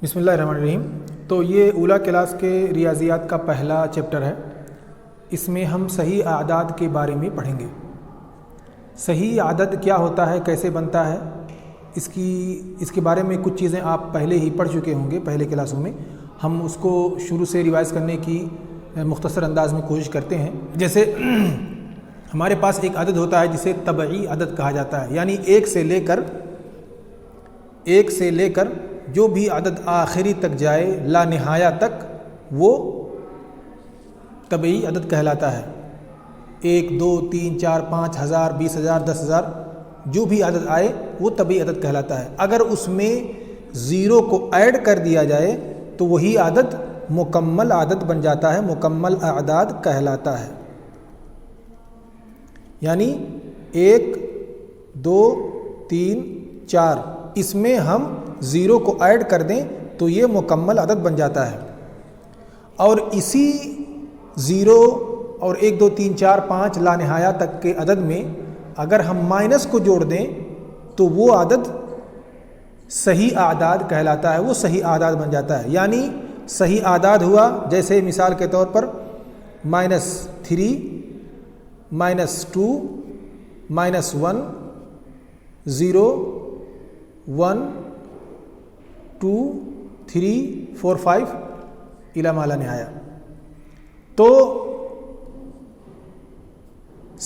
بسم اللہ الرحمن الرحیم۔ تو یہ اولا کلاس کے ریاضیات کا پہلا چیپٹر ہے۔ اس میں ہم صحیح اعداد کے بارے میں پڑھیں گے۔ صحیح عدد کیا ہوتا ہے، کیسے بنتا ہے، اس کے بارے میں کچھ چیزیں آپ پہلے ہی پڑھ چکے ہوں گے پہلے کلاسوں میں۔ ہم اس کو شروع سے ریوائز کرنے کی مختصر انداز میں کوشش کرتے ہیں۔ جیسے ہمارے پاس ایک عدد ہوتا ہے جسے طبعی عدد کہا جاتا ہے، یعنی ایک سے لے کر جو بھی عدد آخری تک جائے لا نہایہ تک، وہ طبعی عدد کہلاتا ہے۔ 1 2 3 4 5 ہزار 20,000 10,000 جو بھی عدد آئے وہ طبعی عدد کہلاتا ہے۔ اگر اس میں زیرو کو ایڈ کر دیا جائے تو وہی عدد مکمل عدد بن جاتا ہے، مکمل اعداد کہلاتا ہے۔ یعنی 1 2 3 4 اس میں ہم زیرو کو ایڈ کر دیں تو یہ مکمل عدد بن جاتا ہے۔ اور اسی 0 اور 1 2 3 4 5 لا نہایہ تک کے عدد میں اگر ہم مائنس کو جوڑ دیں تو وہ عدد صحیح اعداد کہلاتا ہے، وہ صحیح اعداد بن جاتا ہے۔ یعنی صحیح اعداد ہوا، جیسے مثال کے طور پر -3 -2 -1 0 1 2 3 4 5 الی ما لا نہایہ۔ تو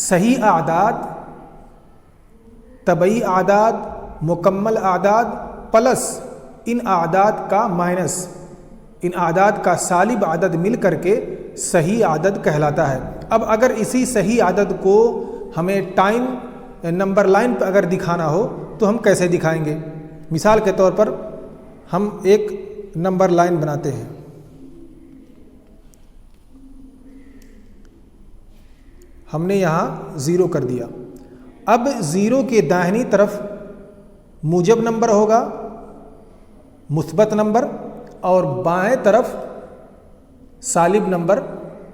صحیح اعداد، طبعی اعداد، مکمل اعداد پلس ان اعداد کا مائنس، ان اعداد کا سالب عدد مل کر کے صحیح عدد کہلاتا ہے۔ اب اگر اسی صحیح عدد کو ہمیں ٹائم نمبر لائن پہ اگر دکھانا ہو تو ہم کیسے دکھائیں گے؟ مثال کے طور پر ہم ایک نمبر لائن بناتے ہیں۔ ہم نے یہاں 0 کر دیا۔ اب 0 کے داہنی طرف موجب نمبر ہوگا، مثبت نمبر، اور بائیں طرف سالب نمبر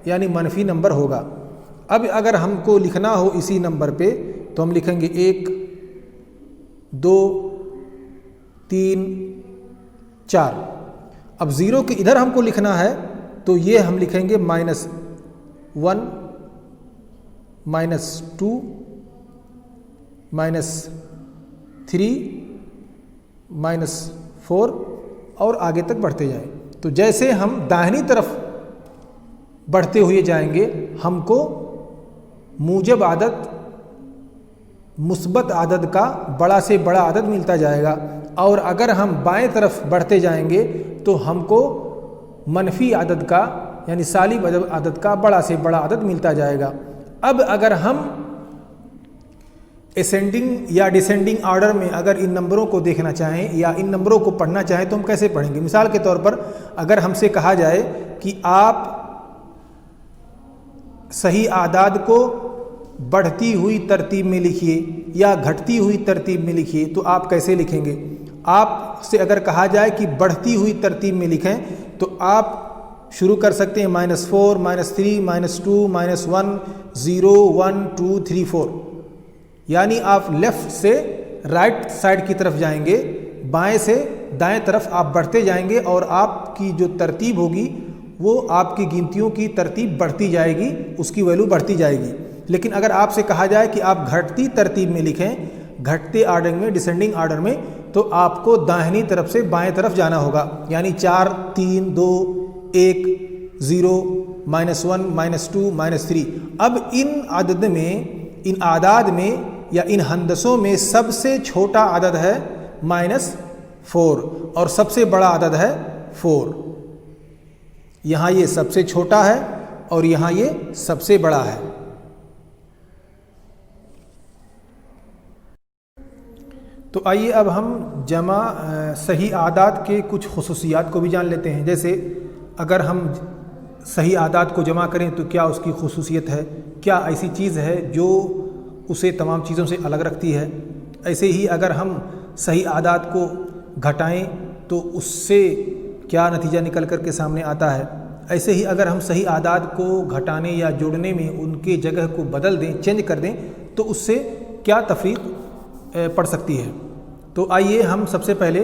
یعنی منفی نمبر ہوگا۔ اب اگر ہم کو لکھنا ہو اسی نمبر پہ تو ہم لکھیں گے 1 2 3 4۔ اب 0 کے ادھر ہم کو لکھنا ہے تو یہ hم لکھیں گے -1 -2 -3 -4 اور آگے تک بڑھتے جائیں۔ تو جیسے ہم داہنی طرف بڑھتے ہوئے جائیں گے ہم کو موجب عدد، مثبت عدد کا بڑا سے بڑا عدد ملتا جائے گا، اور اگر ہم بائیں طرف بڑھتے جائیں گے تو ہم کو منفی عدد کا یعنی سالب عدد کا بڑا سے بڑا عدد ملتا جائے گا۔ اب اگر ہم اسینڈنگ یا ڈسینڈنگ آرڈر میں اگر ان نمبروں کو دیکھنا چاہیں یا ان نمبروں کو پڑھنا چاہیں تو ہم کیسے پڑھیں گے؟ مثال کے طور پر اگر ہم سے کہا جائے کہ آپ صحیح اعداد کو بڑھتی ہوئی ترتیب میں لکھیے یا گھٹتی ہوئی ترتیب میں لکھیے تو آپ کیسے لکھیں گے؟ آپ سے اگر کہا جائے کہ بڑھتی ہوئی ترتیب میں لکھیں تو آپ شروع کر سکتے ہیں -4 -3 -2 -1 0 1 2 3 4، یعنی آپ لیفٹ سے رائٹ سائڈ کی طرف جائیں گے، بائیں سے دائیں طرف آپ بڑھتے جائیں گے، اور آپ کی جو ترتیب ہوگی وہ آپ کی گنتیوں کی ترتیب بڑھتی جائے گی، اس کی ویلیو بڑھتی جائے گی۔ لیکن اگر آپ سے کہا جائے کہ آپ گھٹتی ترتیب میں لکھیں، گھٹتے آرڈر میں، ڈسینڈنگ آرڈر میں، تو آپ کو داہنی طرف سے بائیں طرف جانا ہوگا، یعنی 4 3 2 1 0 -1 -2 -3۔ اب ان عدد میں، ان اعداد میں یا ان ہندسوں میں سب سے چھوٹا عدد ہے -4 اور سب سے بڑا عدد ہے 4۔ یہاں یہ سب سے چھوٹا ہے اور یہاں یہ سب سے بڑا ہے۔ تو آئیے اب ہم صحیح اعداد کے کچھ خصوصیات کو بھی جان لیتے ہیں۔ جیسے اگر ہم صحیح اعداد کو جمع کریں تو کیا اس کی خصوصیت ہے، کیا ایسی چیز ہے جو اسے تمام چیزوں سے الگ رکھتی ہے۔ ایسے ہی اگر ہم صحیح اعداد کو گھٹائیں تو اس سے کیا نتیجہ نکل کر کے سامنے آتا ہے۔ ایسے ہی اگر ہم صحیح اعداد کو گھٹانے یا جوڑنے میں ان کے جگہ کو بدل دیں، چینج کر دیں، تو اس سے کیا تفریق پڑ سکتی ہے۔ تو آئیے ہم سب سے پہلے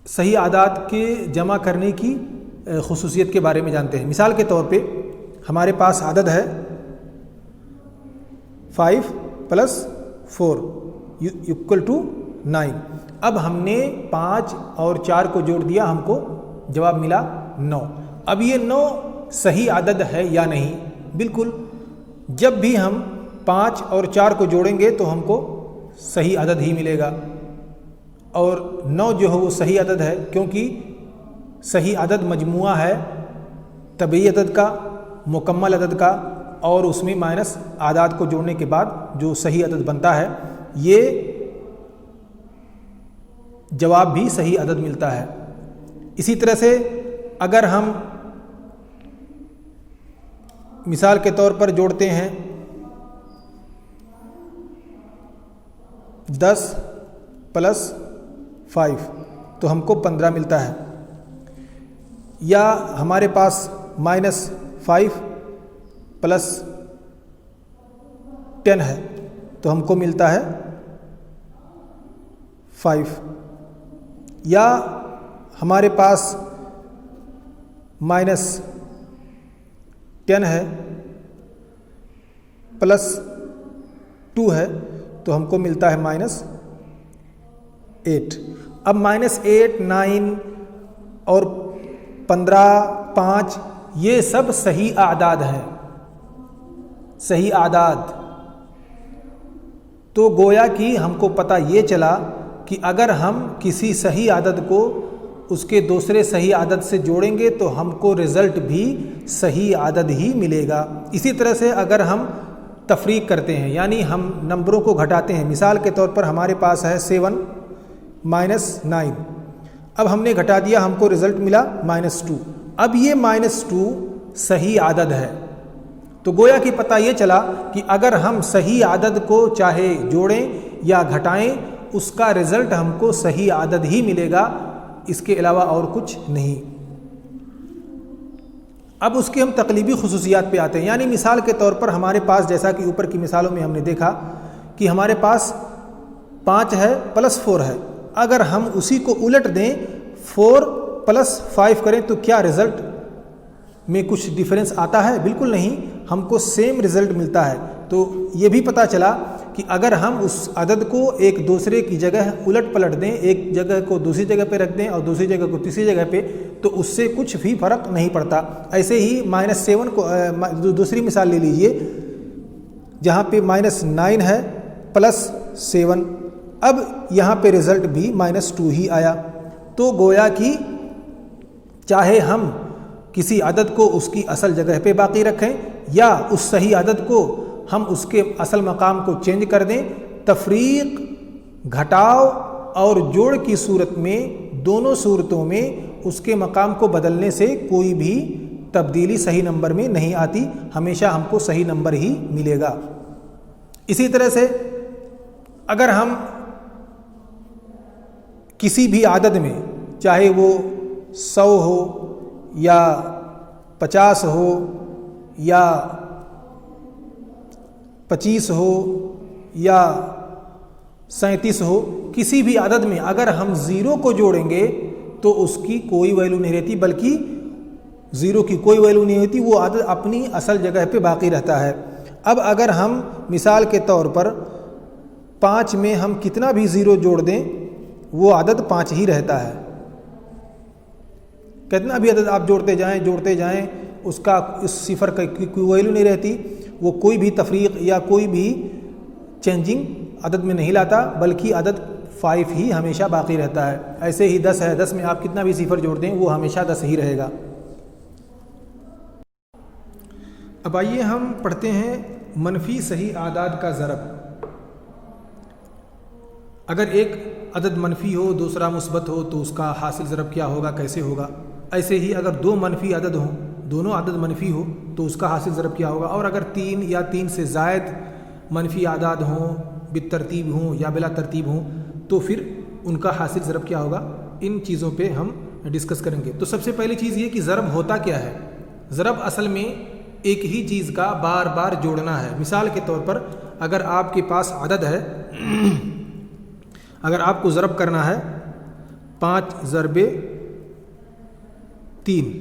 صحیح اعداد کے جمع کرنے کی خصوصیت کے بارے میں جانتے ہیں۔ مثال کے طور پہ ہمارے پاس عدد ہے 5 + 4 = 9۔ اب ہم نے 5 اور 4 کو جوڑ دیا، ہم کو جواب ملا 9۔ اب یہ 9 صحیح عدد ہے یا نہیں؟ بالکل، جب بھی ہم 5 اور 4 کو جوڑیں گے تو ہم کو صحیح عدد ہی ملے گا، اور 9 جو ہے وہ صحیح عدد ہے، کیونکہ صحیح عدد مجموعہ ہے طبیعی عدد کا، مکمل عدد کا، اور اس میں مائنس اعداد کو جوڑنے کے بعد جو صحیح عدد بنتا ہے، یہ جواب بھی صحیح عدد ملتا ہے۔ اسی طرح سے اگر ہم مثال کے طور پر جوڑتے ہیں 10 + 5 تو ہم کو 15 ملتا ہے، یا ہمارے پاس -5 + 10 ہے تو ہم کو ملتا ہے 5، یا ہمارے پاس -10 ہے +2 ہے تو ہم کو ملتا ہے -8۔ اب -8، 9 اور 15، 5 یہ سب صحیح اعداد ہیں، صحیح اعداد۔ تو گویا کہ ہم کو پتہ یہ چلا کہ اگر ہم کسی صحیح عدد کو اس کے دوسرے صحیح عدد سے جوڑیں گے تو ہم کو رزلٹ بھی صحیح عدد ہی ملے گا۔ اسی طرح سے اگر ہم تفریق کرتے ہیں، یعنی ہم نمبروں کو گھٹاتے ہیں، مثال کے طور پر ہمارے پاس ہے 7 - 9، اب ہم نے گھٹا دیا، ہم کو رزلٹ ملا -2۔ اب یہ -2 صحیح عدد ہے، تو گویا کہ پتہ یہ چلا کہ اگر ہم صحیح عدد کو چاہے جوڑیں یا گھٹائیں، اس کا رزلٹ ہم کو صحیح عدد ہی ملے گا، اس کے علاوہ اور کچھ نہیں۔ اب اس کے ہم تقلیبی خصوصیات پہ آتے ہیں، یعنی مثال کے طور پر ہمارے پاس جیسا کہ اوپر کی مثالوں میں ہم نے دیکھا کہ ہمارے پاس 5 ہے +4 ہے، اگر ہم اسی کو الٹ دیں 4 + 5 کریں تو کیا رزلٹ میں کچھ ڈیفرنس آتا ہے؟ بالکل نہیں، ہم کو سیم رزلٹ ملتا ہے۔ تو یہ بھی پتہ چلا کہ اگر ہم اس عدد کو ایک دوسرے کی جگہ الٹ پلٹ دیں، ایک جگہ کو دوسری جگہ پہ رکھ دیں اور دوسری جگہ کو تیسری جگہ پہ، تو اس سے کچھ بھی فرق نہیں پڑتا۔ ایسے ہی -7 کو دوسری مثال لے لیجئے، جہاں پہ -9 ہے +7، اب یہاں پہ رزلٹ بھی -2 ہی آیا۔ تو گویا کہ چاہے ہم کسی عدد کو اس کی اصل جگہ پہ باقی رکھیں یا اس صحیح عدد کو ہم اس کے اصل مقام کو چینج کر دیں، تفریق، گھٹاؤ اور جوڑ کی صورت میں، دونوں صورتوں میں اس کے مقام کو بدلنے سے کوئی بھی تبدیلی صحیح نمبر میں نہیں آتی، ہمیشہ ہم کو صحیح نمبر ہی ملے گا۔ اسی طرح سے اگر ہم کسی بھی عدد میں، چاہے وہ 100 ہو یا 50 ہو یا 25 ہو یا 37 ہو، کسی بھی عدد میں اگر ہم 0 کو جوڑیں گے تو اس کی کوئی ویلیو نہیں رہتی، بلکہ 0 کی کوئی ویلیو نہیں ہوتی، وہ عدد اپنی اصل جگہ پہ باقی رہتا ہے۔ اب اگر ہم مثال کے طور پر 5 میں ہم کتنا بھی 0 جوڑ دیں، وہ عدد 5 ہی رہتا ہے۔ کتنا بھی عدد آپ جوڑتے جائیں اس کا، اس صفر کا کوئی ویلیو نہیں رہتی، وہ کوئی بھی تفریق یا کوئی بھی چینجنگ عدد میں نہیں لاتا، بلکہ عدد 5 ہی ہمیشہ باقی رہتا ہے۔ ایسے ہی 10 ہے، 10 میں آپ کتنا بھی صفر جوڑ دیں وہ ہمیشہ 10 ہی رہے گا۔ اب آئیے ہم پڑھتے ہیں منفی صحیح اعداد کا ضرب۔ اگر ایک عدد منفی ہو، دوسرا مثبت ہو، تو اس کا حاصل ضرب کیا ہوگا، کیسے ہوگا؟ ایسے ہی اگر 2 منفی عدد ہوں، دونوں عدد منفی ہو تو اس کا حاصل ضرب کیا ہوگا؟ اور اگر 3 یا 3 سے زائد منفی اعداد ہوں، بالترتیب ہوں یا بلا ترتیب ہوں، تو پھر ان کا حاصل ضرب کیا ہوگا؟ ان چیزوں پہ ہم ڈسکس کریں گے۔ تو سب سے پہلی چیز یہ کہ ضرب ہوتا کیا ہے؟ ضرب اصل میں ایک ہی چیز کا بار بار جوڑنا ہے۔ مثال کے طور پر اگر آپ کے پاس عدد ہے، اگر آپ کو ضرب کرنا ہے 5 ضرب 3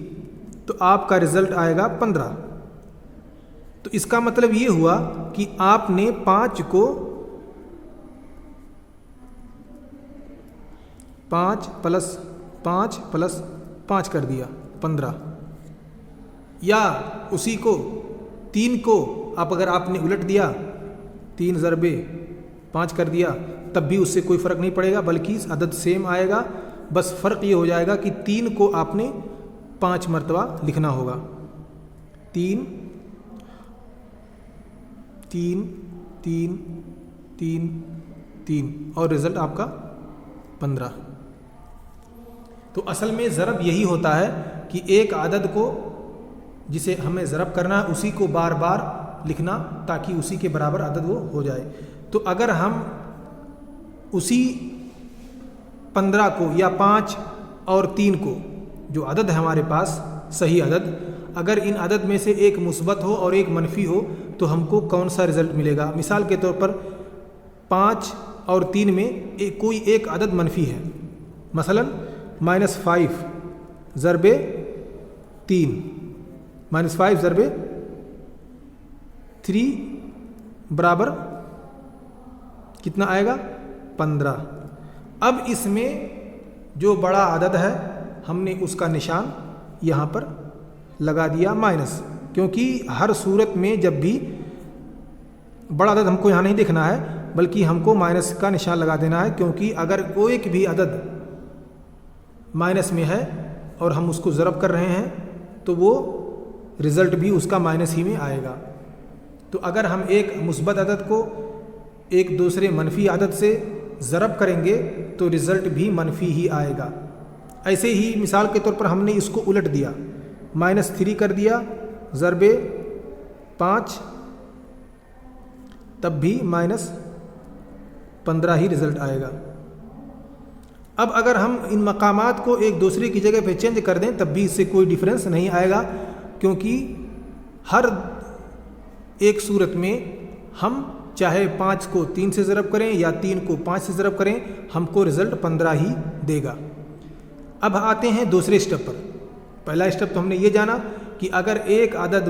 تو آپ کا رزلٹ آئے گا 15۔ تو اس کا مطلب یہ ہوا کہ آپ نے 5 کو 5 + 5 + 5 کر دیا 15، یا اسی کو 3 کو اگر آپ نے الٹ دیا 3 ضرب 5 کر دیا تب بھی اس سے کوئی فرق نہیں پڑے گا، بلکہ عدد سیم آئے گا، بس فرق یہ ہو جائے گا کہ 3 کو آپ نے 5 مرتبہ لکھنا ہوگا، 3 3 3 3 3 اور رزلٹ آپ کا 15۔ تو اصل میں ضرب یہی ہوتا ہے کہ ایک عدد کو جسے ہمیں ضرب کرنا ہے اسی کو بار بار لکھنا تاکہ اسی کے برابر عدد وہ ہو جائے۔ تو اگر ہم اسی 15 کو یا 5 اور 3 کو جو عدد ہے ہمارے پاس صحیح عدد، اگر ان عدد میں سے ایک مثبت ہو اور ایک منفی ہو تو ہم کو کون سا رزلٹ ملے گا؟ مثال کے طور پر 5 اور 3 میں کوئی ایک عدد منفی ہے، مثلا -5 ضرب 3 -5 ضرب 3 برابر کتنا آئے گا؟ 15۔ اب اس میں جو بڑا عدد ہے ہم نے اس کا نشان یہاں پر لگا دیا مائنس، کیونکہ ہر صورت میں جب بھی بڑا عدد ہم کو یہاں نہیں دیکھنا ہے بلکہ ہم کو مائنس کا نشان لگا دینا ہے، کیونکہ اگر کوئی بھی عدد مائنس میں ہے اور ہم اس کو ضرب کر رہے ہیں تو وہ رزلٹ بھی اس کا مائنس ہی میں آئے گا۔ تو اگر ہم ایک مثبت عدد کو ایک دوسرے منفی عدد سے ضرب کریں گے تو رزلٹ بھی منفی ہی آئے گا۔ ایسے ہی مثال کے طور پر ہم نے اس کو الٹ دیا، -3 کر دیا ضرب 5 تب بھی -15 ہی رزلٹ آئے گا۔ اب اگر ہم ان مقامات کو ایک دوسرے کی جگہ پہ چینج کر دیں تب بھی اس سے کوئی ڈیفرنس نہیں آئے گا، کیونکہ ہر ایک صورت میں ہم چاہے 5 کو 3 سے ضرب کریں یا 3 کو 5 سے ضرب کریں ہم کو رزلٹ 15 ہی دے گا۔ اب آتے ہیں دوسرے اسٹیپ پر۔ پہلا اسٹیپ تو ہم نے یہ جانا کہ اگر ایک عدد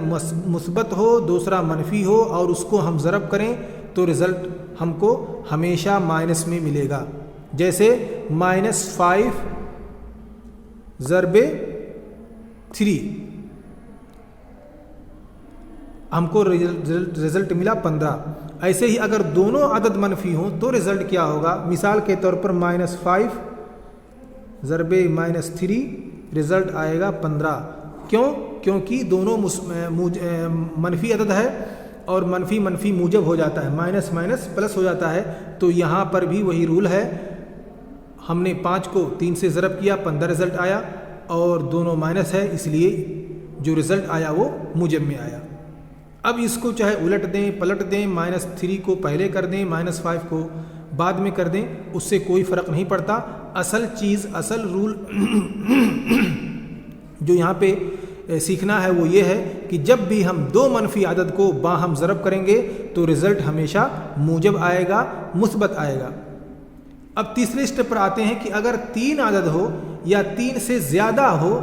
مثبت ہو دوسرا منفی ہو اور اس کو ہم ضرب کریں تو رزلٹ ہم کو ہمیشہ مائنس میں ملے گا، جیسے -5 ضرب 3 ہم کو رزلٹ ملا 15۔ ایسے ہی اگر دونوں عدد منفی ہوں تو رزلٹ کیا ہوگا؟ مثال کے طور پر -5 ضرب -3 رزلٹ آئے گا 15۔ کیوں؟ کیونکہ دونوں منفی عدد ہے اور منفی منفی موجب ہو جاتا ہے، مائنس مائنس پلس ہو جاتا ہے، تو یہاں پر بھی وہی رول ہے، ہم نے 5 کو 3 سے ضرب کیا 15 رزلٹ آیا اور دونوں مائنس ہے اس لیے جو رزلٹ آیا وہ موجب میں آیا۔ اب اس کو چاہے الٹ دیں پلٹ دیں، -3 کو پہلے کر دیں -5 کو بعد میں کر دیں، اس سے کوئی فرق نہیں پڑتا۔ اصل چیز اصل رول جو یہاں پہ سیکھنا ہے وہ یہ ہے کہ جب بھی ہم دو منفی عدد کو باہم ضرب کریں گے تو رزلٹ ہمیشہ موجب آئے گا، مثبت آئے گا۔ اب تیسرے اسٹیپ پر آتے ہیں کہ اگر 3 عدد ہو یا 3 سے زیادہ ہو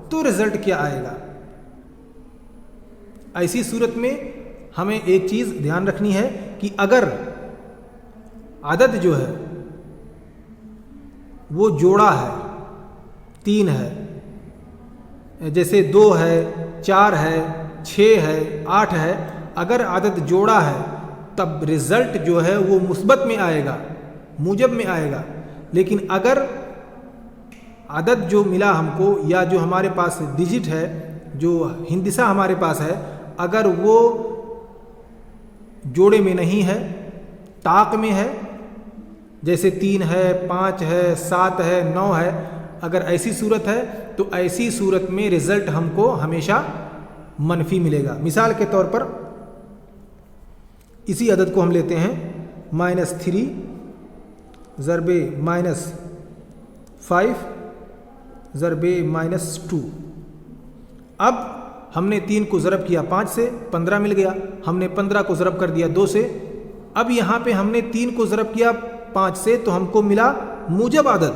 تو رزلٹ کیا آئے گا؟ ایسی صورت میں ہمیں ایک چیز دھیان رکھنی ہے کہ اگر عدد جو ہے وہ جوڑا ہے، 3 ہے، جیسے 2 ہے، 4 ہے، 6 ہے، 8 ہے، اگر عدد جوڑا ہے تب رزلٹ جو ہے وہ مثبت میں آئے گا، موجب میں آئے گا۔ لیکن اگر عدد جو ملا ہم کو یا جو ہمارے پاس ڈیجٹ ہے، جو ہندسہ ہمارے پاس ہے، اگر وہ جوڑے میں نہیں ہے، طاق میں ہے، جیسے 3 ہے، 5 ہے، 7 ہے، 9 ہے، اگر ایسی صورت ہے تو ایسی صورت میں رزلٹ ہم کو ہمیشہ منفی ملے گا۔ مثال کے طور پر اسی عدد کو ہم لیتے ہیں -3 ضرب -5 ضرب -2۔ اب ہم نے 3 کو ضرب کیا 5 سے، 15 مل گیا، ہم نے 15 کو ضرب کر دیا 2 سے، اب یہاں پہ ہم نے 3 کو ضرب کیا 5 سے تو ہم کو ملا موجب عدد،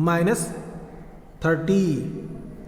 -30।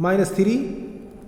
-3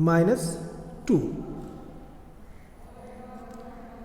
-2।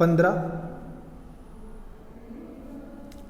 15।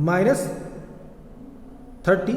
-30,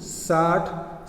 60,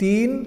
3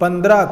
15